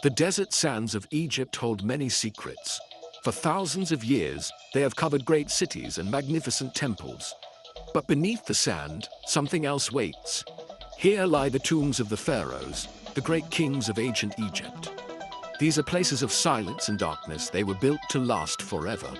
The desert sands of Egypt hold many secrets. For thousands of years, they have covered great cities and magnificent temples. But beneath the sand, something else waits. Here lie the tombs of the pharaohs, the great kings of ancient Egypt. These are places of silence and darkness. They were built to last forever.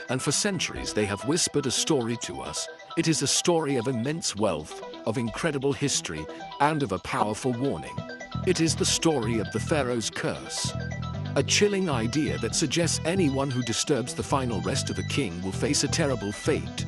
And for centuries, they have whispered a story to us. It is a story of immense wealth, of incredible history, and of a powerful warning. It is the story of the Pharaoh's curse. A chilling idea that suggests anyone who disturbs the final rest of a king will face a terrible fate.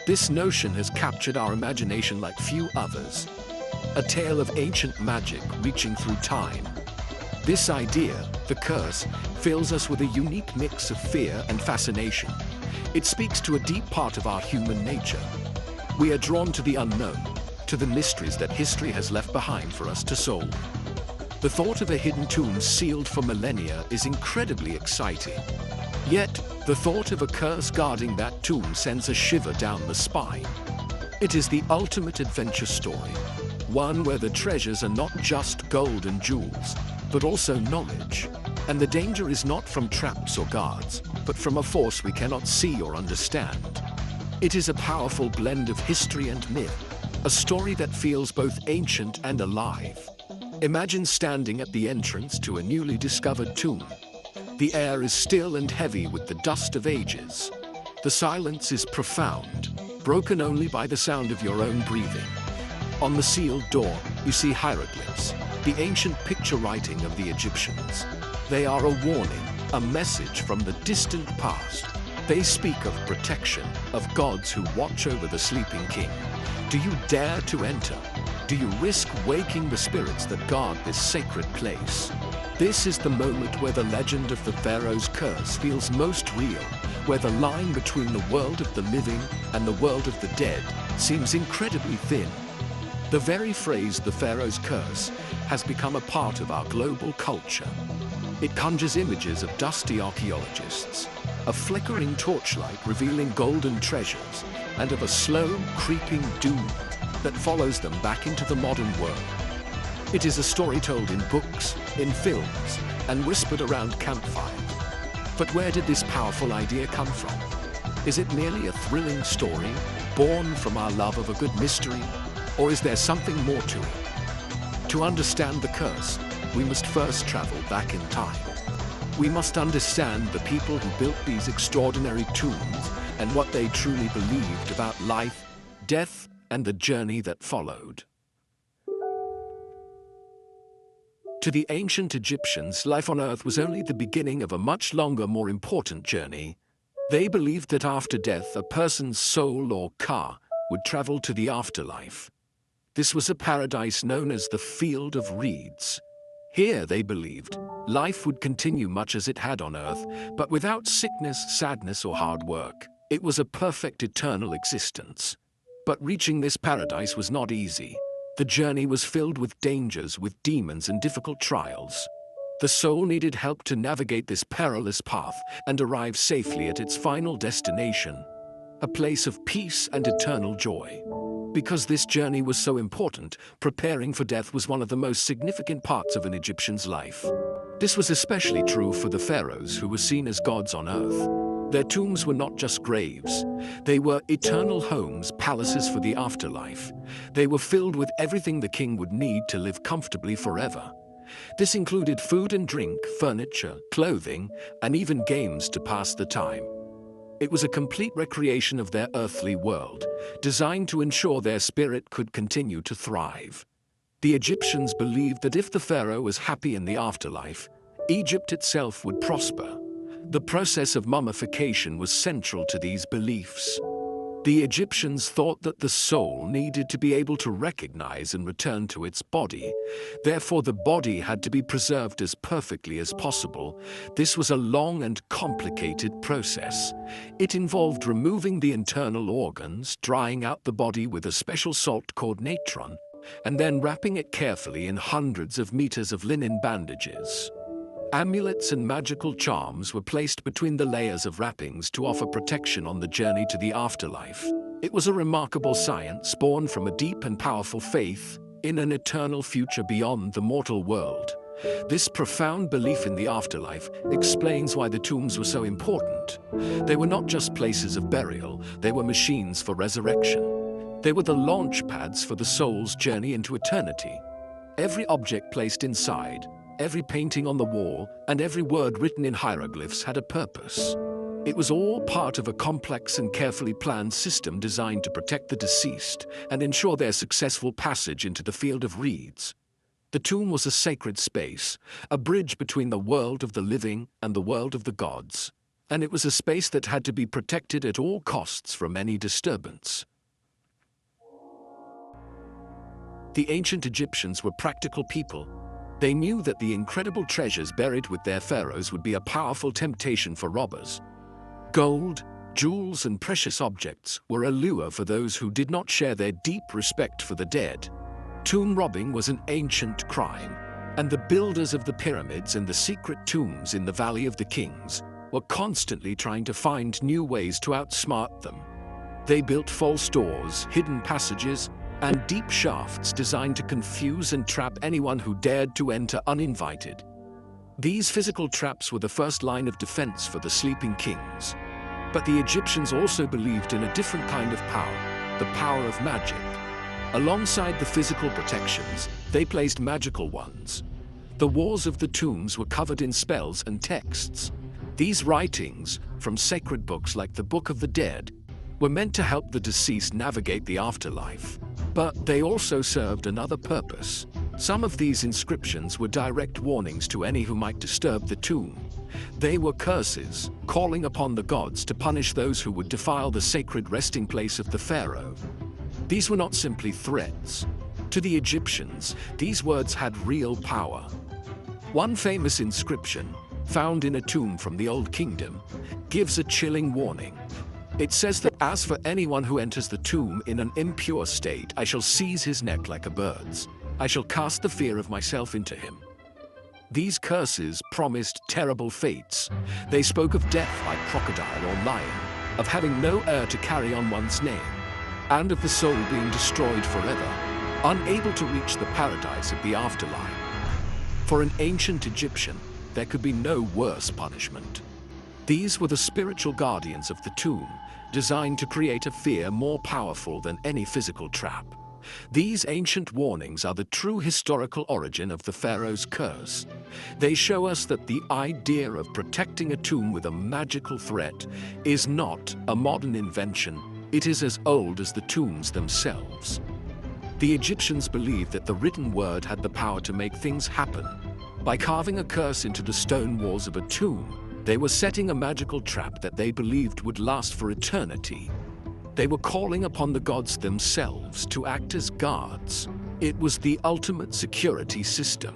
This notion has captured our imagination like few others. A tale of ancient magic reaching through time. This idea, the curse, fills us with a unique mix of fear and fascination. It speaks to a deep part of our human nature. We are drawn to the unknown, to the mysteries that history has left behind for us to solve. The thought of a hidden tomb sealed for millennia is incredibly exciting. Yet, the thought of a curse guarding that tomb sends a shiver down the spine. It is the ultimate adventure story, one where the treasures are not just gold and jewels, but also knowledge. And the danger is not from traps or guards, but from a force we cannot see or understand. It is a powerful blend of history and myth, a story that feels both ancient and alive. Imagine standing at the entrance to a newly discovered tomb. The air is still and heavy with the dust of ages. The silence is profound, broken only by the sound of your own breathing. On the sealed door, you see hieroglyphs, the ancient picture writing of the Egyptians. They are a warning, a message from the distant past. They speak of protection, of gods who watch over the sleeping king. Do you dare to enter? Do you risk waking the spirits that guard this sacred place? This is the moment where the legend of the Pharaoh's curse feels most real, where the line between the world of the living and the world of the dead seems incredibly thin. The very phrase, the Pharaoh's curse, has become a part of our global culture. It conjures images of dusty archaeologists, a flickering torchlight revealing golden treasures, and of a slow, creeping doom that follows them back into the modern world. It is a story told in books, in films, and whispered around campfires. But where did this powerful idea come from? Is it merely a thrilling story, born from our love of a good mystery? Or is there something more to it? To understand the curse, we must first travel back in time. We must understand the people who built these extraordinary tombs and what they truly believed about life, death, and the journey that followed. To the ancient Egyptians, life on Earth was only the beginning of a much longer, more important journey. They believed that after death, a person's soul or ka would travel to the afterlife. This was a paradise known as the Field of Reeds. Here, they believed, life would continue much as it had on Earth, but without sickness, sadness, or hard work. It was a perfect eternal existence. But reaching this paradise was not easy. The journey was filled with dangers, with demons and difficult trials. The soul needed help to navigate this perilous path and arrive safely at its final destination, a place of peace and eternal joy. Because this journey was so important, preparing for death was one of the most significant parts of an Egyptian's life. This was especially true for the pharaohs, who were seen as gods on earth. Their tombs were not just graves. They were eternal homes, palaces for the afterlife. They were filled with everything the king would need to live comfortably forever. This included food and drink, furniture, clothing, and even games to pass the time. It was a complete recreation of their earthly world, designed to ensure their spirit could continue to thrive. The Egyptians believed that if the pharaoh was happy in the afterlife, Egypt itself would prosper. The process of mummification was central to these beliefs. The Egyptians thought that the soul needed to be able to recognize and return to its body. Therefore, the body had to be preserved as perfectly as possible. This was a long and complicated process. It involved removing the internal organs, drying out the body with a special salt called natron, and then wrapping it carefully in hundreds of meters of linen bandages. Amulets and magical charms were placed between the layers of wrappings to offer protection on the journey to the afterlife. It was a remarkable science born from a deep and powerful faith in an eternal future beyond the mortal world. This profound belief in the afterlife explains why the tombs were so important. They were not just places of burial, they were machines for resurrection. They were the launch pads for the soul's journey into eternity. Every object placed inside, every painting on the wall, and every word written in hieroglyphs had a purpose. It was all part of a complex and carefully planned system designed to protect the deceased and ensure their successful passage into the field of reeds. The tomb was a sacred space, a bridge between the world of the living and the world of the gods, and it was a space that had to be protected at all costs from any disturbance. The ancient Egyptians were practical people. They knew that the incredible treasures buried with their pharaohs would be a powerful temptation for robbers. Gold, jewels, and precious objects were a lure for those who did not share their deep respect for the dead. Tomb robbing was an ancient crime, and the builders of the pyramids and the secret tombs in the Valley of the Kings were constantly trying to find new ways to outsmart them. They built false doors, hidden passages, and deep shafts designed to confuse and trap anyone who dared to enter uninvited. These physical traps were the first line of defense for the sleeping kings. But the Egyptians also believed in a different kind of power, the power of magic. Alongside the physical protections, they placed magical ones. The walls of the tombs were covered in spells and texts. These writings, from sacred books like the Book of the Dead, were meant to help the deceased navigate the afterlife. But they also served another purpose. Some of these inscriptions were direct warnings to any who might disturb the tomb. They were curses, calling upon the gods to punish those who would defile the sacred resting place of the pharaoh. These were not simply threats. To the Egyptians, these words had real power. One famous inscription, found in a tomb from the Old Kingdom, gives a chilling warning. It says that, "As for anyone who enters the tomb in an impure state, I shall seize his neck like a bird's. I shall cast the fear of myself into him." These curses promised terrible fates. They spoke of death like crocodile or lion, of having no heir to carry on one's name, and of the soul being destroyed forever, unable to reach the paradise of the afterlife. For an ancient Egyptian, there could be no worse punishment. These were the spiritual guardians of the tomb, designed to create a fear more powerful than any physical trap. These ancient warnings are the true historical origin of the pharaoh's curse. They show us that the idea of protecting a tomb with a magical threat is not a modern invention. It is as old as the tombs themselves. The Egyptians believed that the written word had the power to make things happen. By carving a curse into the stone walls of a tomb, they were setting a magical trap that they believed would last for eternity. They were calling upon the gods themselves to act as guards. It was the ultimate security system,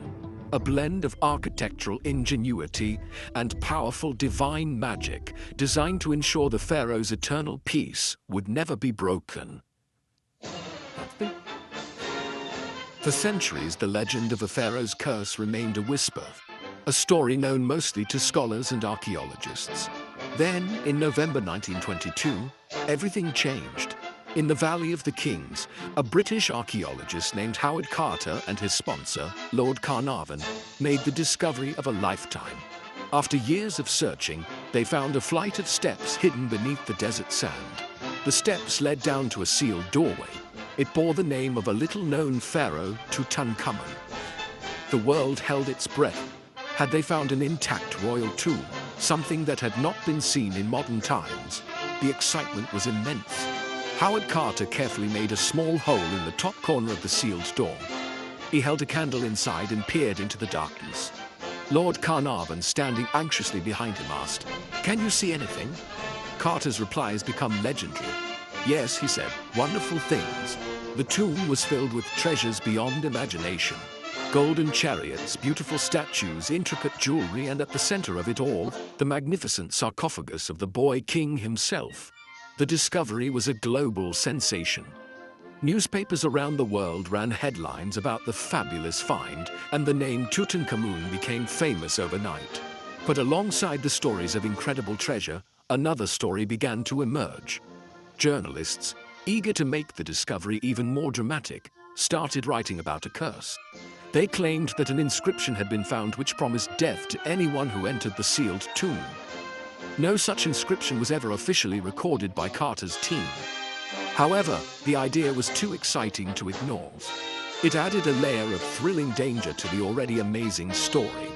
a blend of architectural ingenuity and powerful divine magic designed to ensure the pharaoh's eternal peace would never be broken. For centuries, the legend of a pharaoh's curse remained a whisper, a story known mostly to scholars and archaeologists. Then, in November 1922, everything changed. In the Valley of the Kings, a British archaeologist named Howard Carter and his sponsor, Lord Carnarvon, made the discovery of a lifetime. After years of searching, they found a flight of steps hidden beneath the desert sand. The steps led down to a sealed doorway. It bore the name of a little-known pharaoh, Tutankhamun. The world held its breath. Had they found an intact royal tomb, something that had not been seen in modern times? The excitement was immense. Howard Carter carefully made a small hole in the top corner of the sealed door. He held a candle inside and peered into the darkness. Lord Carnarvon, standing anxiously behind him, asked, "Can you see anything?" Carter's reply has become legendary. "Yes," he said, "wonderful things." The tomb was filled with treasures beyond imagination. Golden chariots, beautiful statues, intricate jewelry, and at the center of it all, the magnificent sarcophagus of the boy king himself. The discovery was a global sensation. Newspapers around the world ran headlines about the fabulous find, and the name Tutankhamun became famous overnight. But alongside the stories of incredible treasure, another story began to emerge. Journalists, eager to make the discovery even more dramatic, started writing about a curse. They claimed that an inscription had been found which promised death to anyone who entered the sealed tomb. No such inscription was ever officially recorded by Carter's team. However, the idea was too exciting to ignore. It added a layer of thrilling danger to the already amazing story.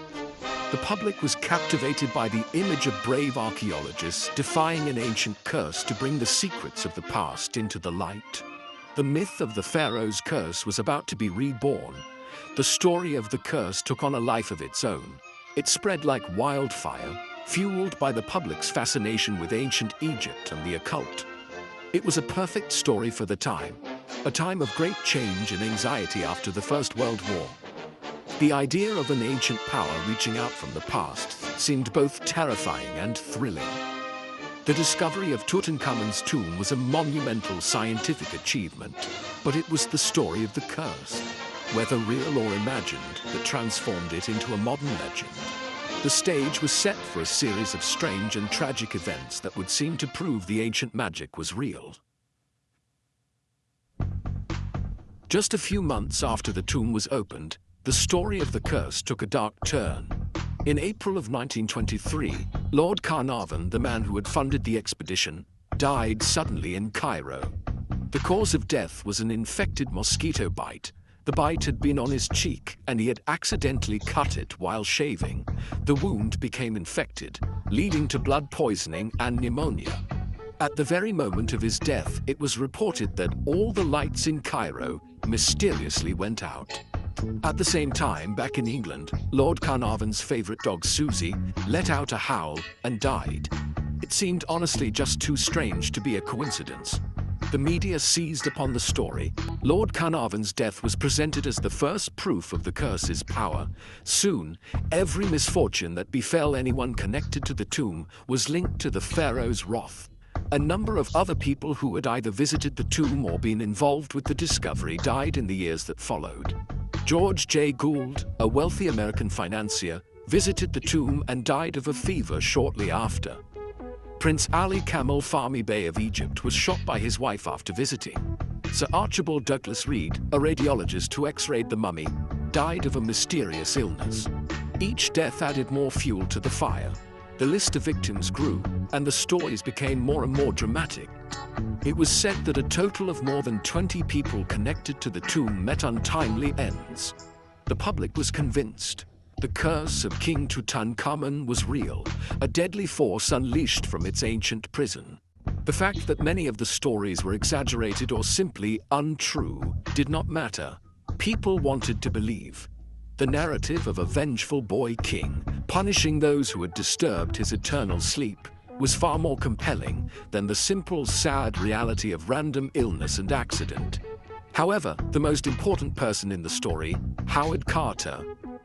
The public was captivated by the image of brave archaeologists defying an ancient curse to bring the secrets of the past into the light. The myth of the Pharaoh's curse was about to be reborn. The story of the curse took on a life of its own. It spread like wildfire, fueled by the public's fascination with ancient Egypt and the occult. It was a perfect story for the time, a time of great change and anxiety after the First World War. The idea of an ancient power reaching out from the past seemed both terrifying and thrilling. The discovery of Tutankhamun's tomb was a monumental scientific achievement, but it was the story of the curse, whether real or imagined, that transformed it into a modern legend. The stage was set for a series of strange and tragic events that would seem to prove the ancient magic was real. Just a few months after the tomb was opened, the story of the curse took a dark turn. In April of 1923, Lord Carnarvon, the man who had funded the expedition, died suddenly in Cairo. The cause of death was an infected mosquito bite. The bite had been on his cheek, and he had accidentally cut it while shaving. The wound became infected, leading to blood poisoning and pneumonia. At the very moment of his death, it was reported that all the lights in Cairo mysteriously went out. At the same time, back in England, Lord Carnarvon's favorite dog Susie let out a howl and died. It seemed honestly just too strange to be a coincidence. The media seized upon the story. Lord Carnarvon's death was presented as the first proof of the curse's power. Soon, every misfortune that befell anyone connected to the tomb was linked to the pharaoh's wrath. A number of other people who had either visited the tomb or been involved with the discovery died in the years that followed. George J. Gould, a wealthy American financier, visited the tomb and died of a fever shortly after. Prince Ali Kamel Fahmy Bey of Egypt was shot by his wife after visiting. Sir Archibald Douglas Reed, a radiologist who x-rayed the mummy, died of a mysterious illness. Each death added more fuel to the fire. The list of victims grew, and the stories became more and more dramatic. It was said that a total of more than 20 people connected to the tomb met untimely ends. The public was convinced. The curse of King Tutankhamun was real, a deadly force unleashed from its ancient prison. The fact that many of the stories were exaggerated or simply untrue did not matter. People wanted to believe. The narrative of a vengeful boy king punishing those who had disturbed his eternal sleep was far more compelling than the simple, sad reality of random illness and accident. However, the most important person in the story, Howard Carter,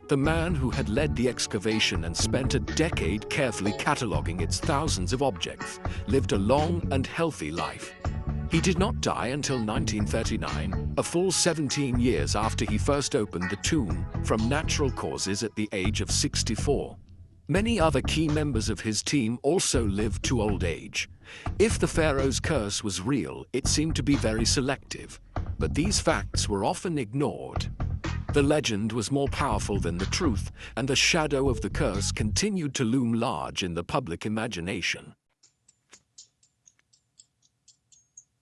the man who had led the excavation and spent a decade carefully cataloging its thousands of objects, lived a long and healthy life. He did not die until 1939, a full 17 years after he first opened the tomb, from natural causes at the age of 64. Many other key members of his team also lived to old age. If the pharaoh's curse was real, it seemed to be very selective, but these facts were often ignored. The legend was more powerful than the truth, and the shadow of the curse continued to loom large in the public imagination.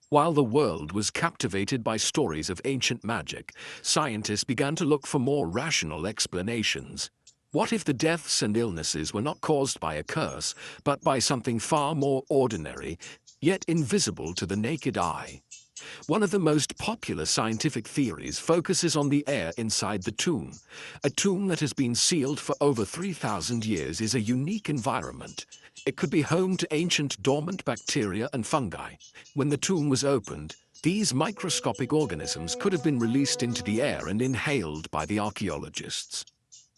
While the world was captivated by stories of ancient magic, scientists began to look for more rational explanations. What if the deaths and illnesses were not caused by a curse, but by something far more ordinary, yet invisible to the naked eye? One of the most popular scientific theories focuses on the air inside the tomb. A tomb that has been sealed for over 3,000 years is a unique environment. It could be home to ancient dormant bacteria and fungi. When the tomb was opened, these microscopic organisms could have been released into the air and inhaled by the archaeologists.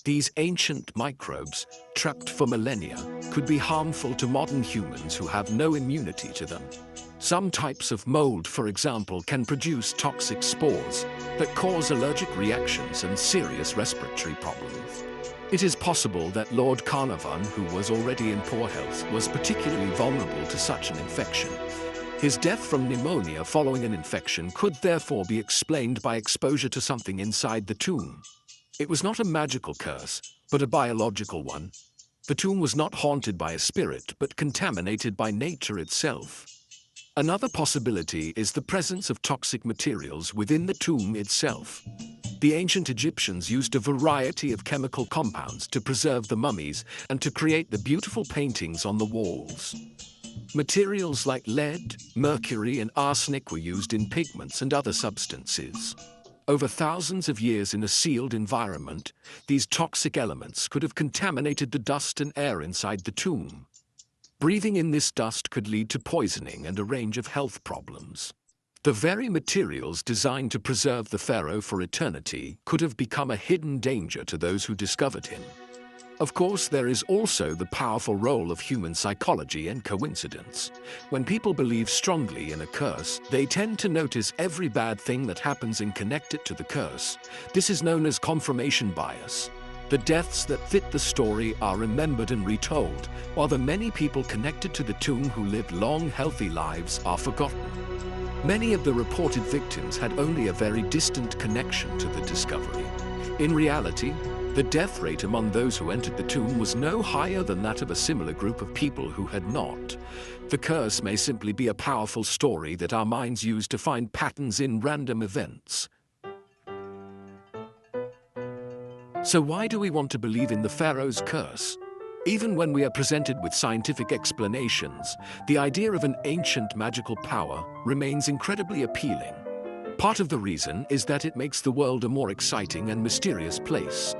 These ancient microbes, trapped for millennia, could be harmful to modern humans who have no immunity to them. Some types of mold, for example, can produce toxic spores that cause allergic reactions and serious respiratory problems. It is possible that Lord Carnarvon, who was already in poor health, was particularly vulnerable to such an infection. His death from pneumonia following an infection could therefore be explained by exposure to something inside the tomb. It was not a magical curse, but a biological one. The tomb was not haunted by a spirit, but contaminated by nature itself. Another possibility is the presence of toxic materials within the tomb itself. The ancient Egyptians used a variety of chemical compounds to preserve the mummies and to create the beautiful paintings on the walls. Materials like lead, mercury, and arsenic were used in pigments and other substances. Over thousands of years in a sealed environment, these toxic elements could have contaminated the dust and air inside the tomb. Breathing in this dust could lead to poisoning and a range of health problems. The very materials designed to preserve the pharaoh for eternity could have become a hidden danger to those who discovered him. Of course, there is also the powerful role of human psychology and coincidence. When people believe strongly in a curse, they tend to notice every bad thing that happens and connect it to the curse. This is known as confirmation bias. The deaths that fit the story are remembered and retold, while the many people connected to the tomb who lived long, healthy lives are forgotten. Many of the reported victims had only a very distant connection to the discovery. In reality, the death rate among those who entered the tomb was no higher than that of a similar group of people who had not. The curse may simply be a powerful story that our minds use to find patterns in random events. So why do we want to believe in the pharaoh's curse? Even when we are presented with scientific explanations, the idea of an ancient magical power remains incredibly appealing. Part of the reason is that it makes the world a more exciting and mysterious place.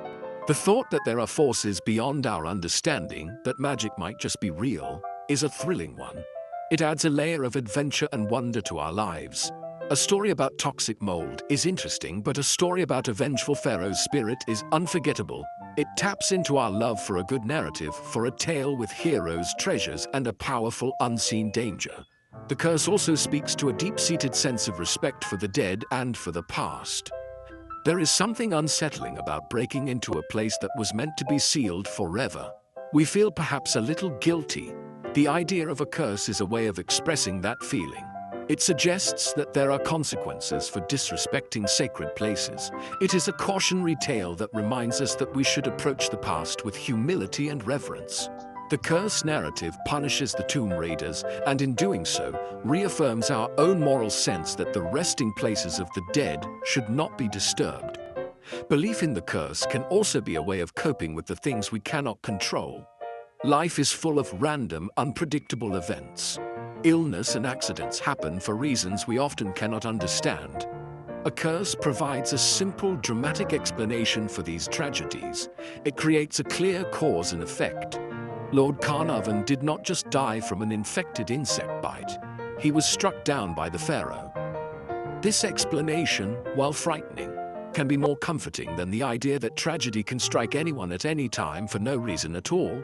The thought that there are forces beyond our understanding, that magic might just be real, is a thrilling one. It adds a layer of adventure and wonder to our lives. A story about toxic mold is interesting, but a story about a vengeful pharaoh's spirit is unforgettable. It taps into our love for a good narrative, for a tale with heroes, treasures, and a powerful unseen danger. The curse also speaks to a deep-seated sense of respect for the dead and for the past. There is something unsettling about breaking into a place that was meant to be sealed forever. We feel perhaps a little guilty. The idea of a curse is a way of expressing that feeling. It suggests that there are consequences for disrespecting sacred places. It is a cautionary tale that reminds us that we should approach the past with humility and reverence. The curse narrative punishes the tomb raiders, and in doing so, reaffirms our own moral sense that the resting places of the dead should not be disturbed. Belief in the curse can also be a way of coping with the things we cannot control. Life is full of random, unpredictable events. Illness and accidents happen for reasons we often cannot understand. A curse provides a simple, dramatic explanation for these tragedies. It creates a clear cause and effect. Lord Carnarvon did not just die from an infected insect bite. He was struck down by the pharaoh. This explanation, while frightening, can be more comforting than the idea that tragedy can strike anyone at any time for no reason at all.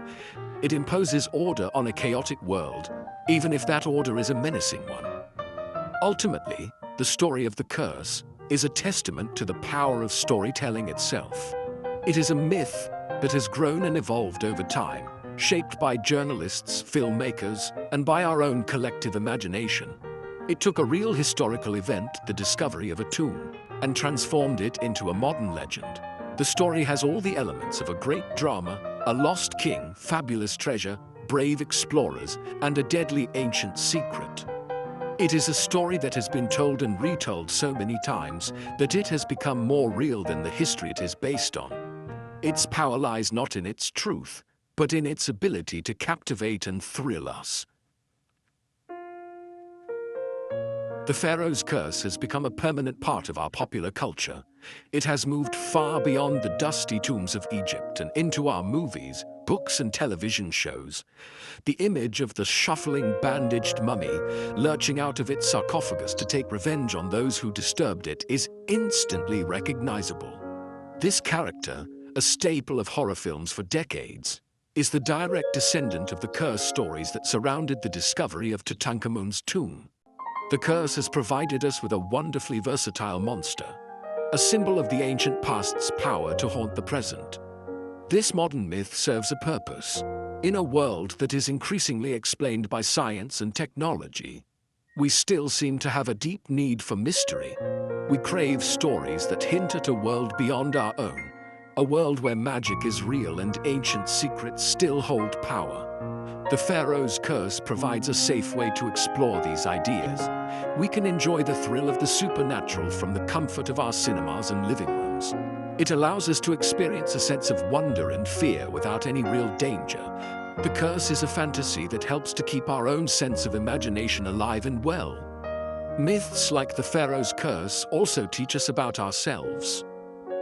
It imposes order on a chaotic world, even if that order is a menacing one. Ultimately, the story of the curse is a testament to the power of storytelling itself. It is a myth that has grown and evolved over time, shaped by journalists, filmmakers, and by our own collective imagination. It took a real historical event, the discovery of a tomb, and transformed it into a modern legend. The story has all the elements of a great drama: a lost king, fabulous treasure, brave explorers, and a deadly ancient secret. It is a story that has been told and retold so many times that it has become more real than the history it is based on. Its power lies not in its truth, but in its ability to captivate and thrill us. The Pharaoh's curse has become a permanent part of our popular culture. It has moved far beyond the dusty tombs of Egypt and into our movies, books, and television shows. The image of the shuffling, bandaged mummy lurching out of its sarcophagus to take revenge on those who disturbed it is instantly recognizable. This character, a staple of horror films for decades, is the direct descendant of the curse stories that surrounded the discovery of Tutankhamun's tomb. The curse has provided us with a wonderfully versatile monster, a symbol of the ancient past's power to haunt the present. This modern myth serves a purpose. In a world that is increasingly explained by science and technology, we still seem to have a deep need for mystery. We crave stories that hint at a world beyond our own, a world where magic is real and ancient secrets still hold power. The Pharaoh's Curse provides a safe way to explore these ideas. We can enjoy the thrill of the supernatural from the comfort of our cinemas and living rooms. It allows us to experience a sense of wonder and fear without any real danger. The curse is a fantasy that helps to keep our own sense of imagination alive and well. Myths like the Pharaoh's Curse also teach us about ourselves.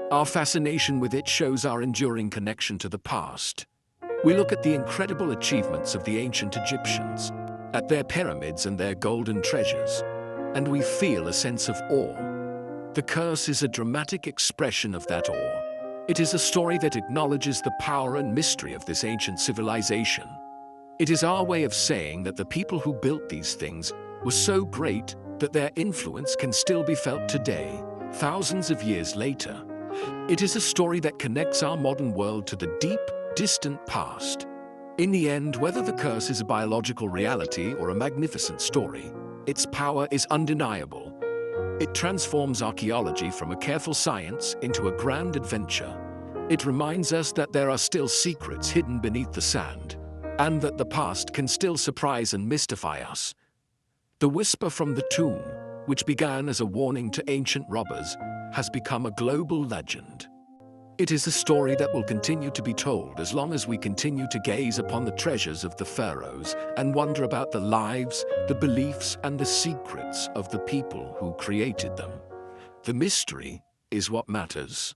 Our fascination with it shows our enduring connection to the past. We look at the incredible achievements of the ancient Egyptians, at their pyramids and their golden treasures, and we feel a sense of awe. The curse is a dramatic expression of that awe. It is a story that acknowledges the power and mystery of this ancient civilization. It is our way of saying that the people who built these things were so great that their influence can still be felt today, thousands of years later. It is a story that connects our modern world to the deep, distant past. In the end, whether the curse is a biological reality or a magnificent story, its power is undeniable. It transforms archaeology from a careful science into a grand adventure. It reminds us that there are still secrets hidden beneath the sand, and that the past can still surprise and mystify us. The whisper from the tomb, which began as a warning to ancient robbers, has become a global legend. It is a story that will continue to be told as long as we continue to gaze upon the treasures of the pharaohs and wonder about the lives, the beliefs, and the secrets of the people who created them. The mystery is what matters.